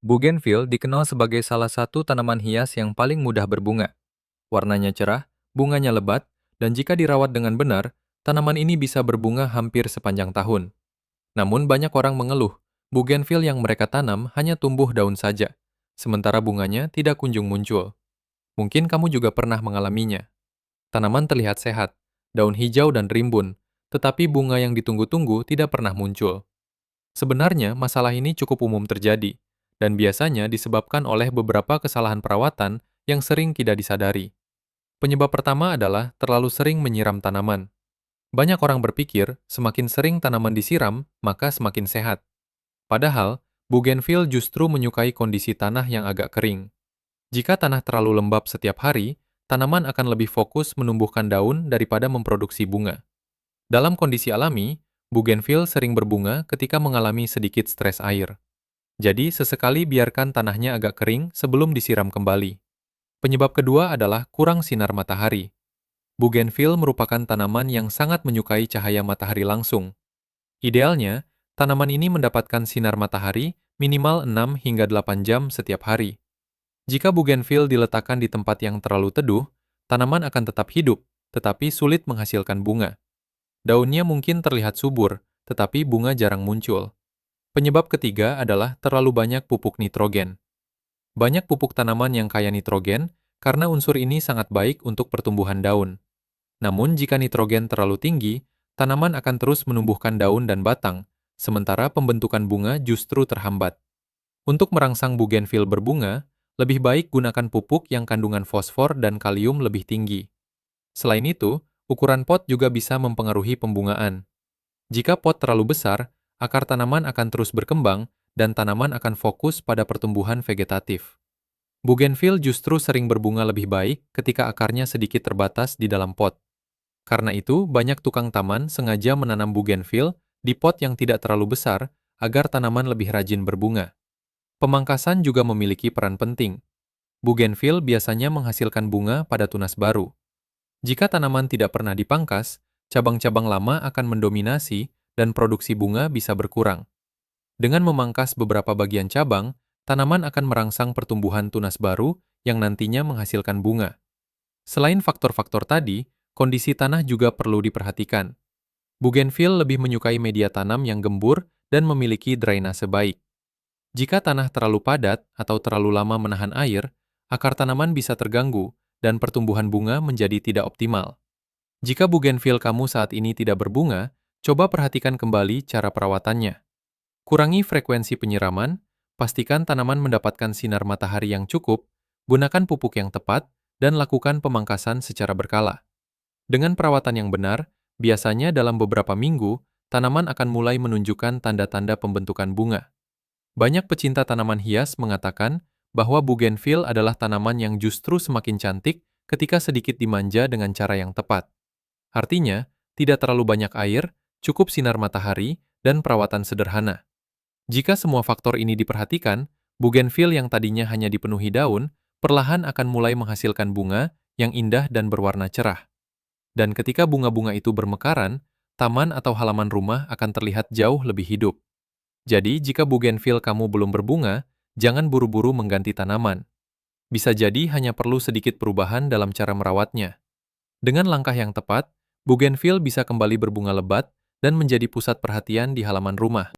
Bougainville dikenal sebagai salah satu tanaman hias yang paling mudah berbunga. Warnanya cerah, bunganya lebat, dan jika dirawat dengan benar, tanaman ini bisa berbunga hampir sepanjang tahun. Namun banyak orang mengeluh, bougainville yang mereka tanam hanya tumbuh daun saja, sementara bunganya tidak kunjung muncul. Mungkin kamu juga pernah mengalaminya. Tanaman terlihat sehat, daun hijau dan rimbun, tetapi bunga yang ditunggu-tunggu tidak pernah muncul. Sebenarnya, masalah ini cukup umum terjadi, dan biasanya disebabkan oleh beberapa kesalahan perawatan yang sering tidak disadari. Penyebab pertama adalah terlalu sering menyiram tanaman. Banyak orang berpikir, semakin sering tanaman disiram, maka semakin sehat. Padahal, bougainville justru menyukai kondisi tanah yang agak kering. Jika tanah terlalu lembab setiap hari, tanaman akan lebih fokus menumbuhkan daun daripada memproduksi bunga. Dalam kondisi alami, bougainville sering berbunga ketika mengalami sedikit stres air. Jadi, sesekali biarkan tanahnya agak kering sebelum disiram kembali. Penyebab kedua adalah kurang sinar matahari. Bougainville merupakan tanaman yang sangat menyukai cahaya matahari langsung. Idealnya, tanaman ini mendapatkan sinar matahari minimal 6 hingga 8 jam setiap hari. Jika bougainville diletakkan di tempat yang terlalu teduh, tanaman akan tetap hidup, tetapi sulit menghasilkan bunga. Daunnya mungkin terlihat subur, tetapi bunga jarang muncul. Penyebab ketiga adalah terlalu banyak pupuk nitrogen. Banyak pupuk tanaman yang kaya nitrogen karena unsur ini sangat baik untuk pertumbuhan daun. Namun jika nitrogen terlalu tinggi, tanaman akan terus menumbuhkan daun dan batang, sementara pembentukan bunga justru terhambat. Untuk merangsang bougainville berbunga, lebih baik gunakan pupuk yang kandungan fosfor dan kalium lebih tinggi. Selain itu, ukuran pot juga bisa mempengaruhi pembungaan. Jika pot terlalu besar, akar tanaman akan terus berkembang dan tanaman akan fokus pada pertumbuhan vegetatif. Bougainville justru sering berbunga lebih baik ketika akarnya sedikit terbatas di dalam pot. Karena itu, banyak tukang taman sengaja menanam bougainville di pot yang tidak terlalu besar agar tanaman lebih rajin berbunga. Pemangkasan juga memiliki peran penting. Bougainville biasanya menghasilkan bunga pada tunas baru. Jika tanaman tidak pernah dipangkas, cabang-cabang lama akan mendominasi dan produksi bunga bisa berkurang. Dengan memangkas beberapa bagian cabang, tanaman akan merangsang pertumbuhan tunas baru yang nantinya menghasilkan bunga. Selain faktor-faktor tadi, kondisi tanah juga perlu diperhatikan. Bougainville lebih menyukai media tanam yang gembur dan memiliki drainase baik. Jika tanah terlalu padat atau terlalu lama menahan air, akar tanaman bisa terganggu dan pertumbuhan bunga menjadi tidak optimal. Jika bougainville kamu saat ini tidak berbunga, coba perhatikan kembali cara perawatannya. Kurangi frekuensi penyiraman, pastikan tanaman mendapatkan sinar matahari yang cukup, gunakan pupuk yang tepat, dan lakukan pemangkasan secara berkala. Dengan perawatan yang benar, biasanya dalam beberapa minggu, tanaman akan mulai menunjukkan tanda-tanda pembentukan bunga. Banyak pecinta tanaman hias mengatakan bahwa bougainville adalah tanaman yang justru semakin cantik ketika sedikit dimanja dengan cara yang tepat. Artinya, tidak terlalu banyak air, cukup sinar matahari, dan perawatan sederhana. Jika semua faktor ini diperhatikan, bougainville yang tadinya hanya dipenuhi daun, perlahan akan mulai menghasilkan bunga yang indah dan berwarna cerah. Dan ketika bunga-bunga itu bermekaran, taman atau halaman rumah akan terlihat jauh lebih hidup. Jadi, jika bougainville kamu belum berbunga, jangan buru-buru mengganti tanaman. Bisa jadi hanya perlu sedikit perubahan dalam cara merawatnya. Dengan langkah yang tepat, bougainville bisa kembali berbunga lebat dan menjadi pusat perhatian di halaman rumah.